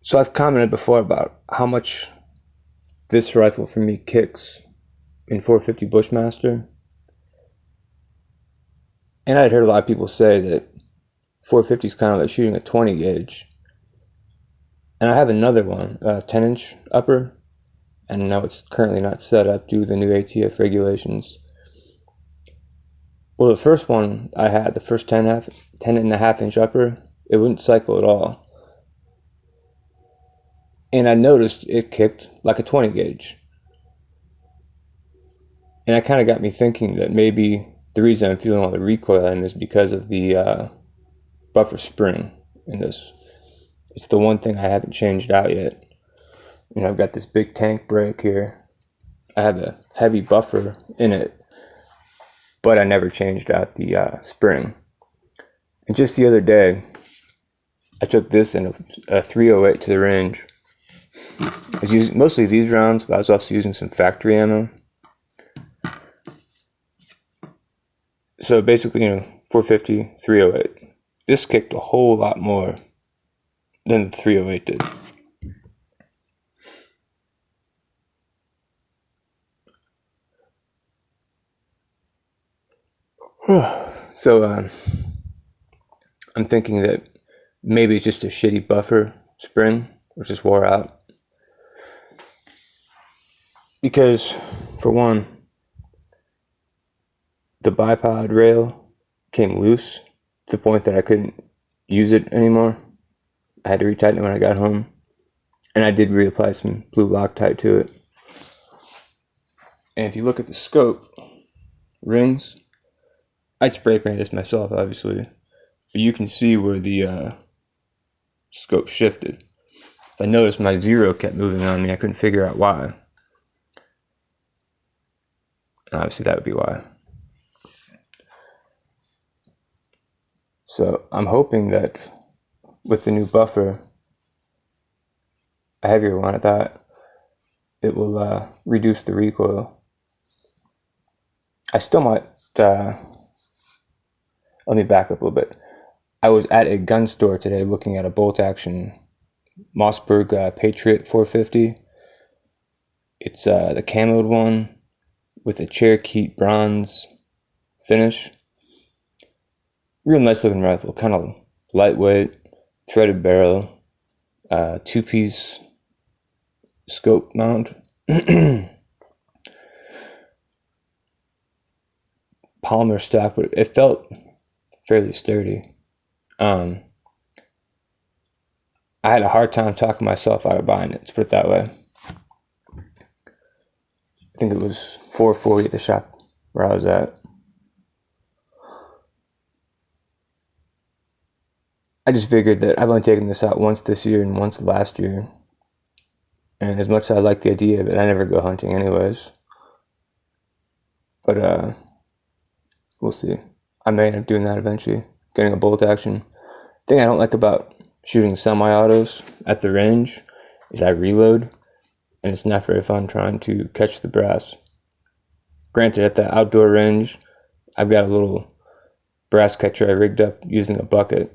So I've commented before about how much this rifle for me kicks in 450 Bushmaster. And I'd heard a lot of people say that 450 is kind of like shooting a 20 gauge. And I have another one, a 10-inch upper, and now it's currently not set up due to the new ATF regulations. Well, the first one I had, the first 10.5-inch upper, it wouldn't cycle at all. And I noticed it kicked like a 20 gauge. And that kind of got me thinking that maybe the reason I'm feeling all the recoil in is because of the buffer spring in this. It's the one thing I haven't changed out yet. You know, I've got this big tank brake here. I have a heavy buffer in it, but I never changed out the spring. And just the other day, I took this in a 308 to the range. I was using mostly these rounds, but I was also using some factory ammo. So basically, 450, 308. This kicked a whole lot more than the 308 did. So I'm thinking that maybe it's just a shitty buffer spring, which just wore out. Because, for one, the bipod rail came loose to the point that I couldn't use it anymore. I had to retighten it when I got home. And I did reapply some blue Loctite to it. And if you look at the scope rings, I'd spray paint this myself, obviously. But you can see where the scope shifted. I noticed my zero kept moving on me. I couldn't figure out why. And obviously that would be why. So I'm hoping that with the new buffer, a heavier one at that, it will reduce the recoil. I still might, let me back up a little bit. I was at a gun store today looking at a bolt action Mossberg Patriot 450. It's the camoed one with a Cherokee bronze finish. Real nice looking rifle, kind of lightweight, threaded barrel, 2-piece scope mount. Polymer stock, but it felt fairly sturdy. I had a hard time talking myself out of buying it, to put it that way. I think it was $440 at the shop where I was at. I just figured that I've only taken this out once this year and once last year. And as much as I like the idea of it, I never go hunting anyways. But we'll see. I may end up doing that eventually, getting a bolt action. The thing I don't like about shooting semi-autos at the range is I reload, and it's not very fun trying to catch the brass. Granted, at the outdoor range, I've got a little brass catcher I rigged up using a bucket.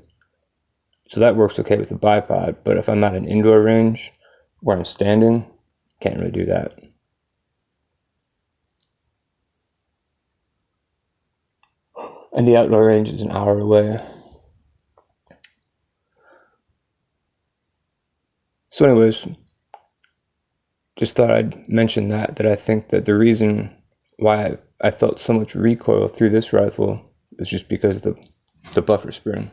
So that works okay with the bipod, but if I'm at an indoor range where I'm standing, can't really do that. And the outdoor range is an hour away. So anyways, just thought I'd mention that I think that the reason why I felt so much recoil through this rifle is just because of the buffer spring.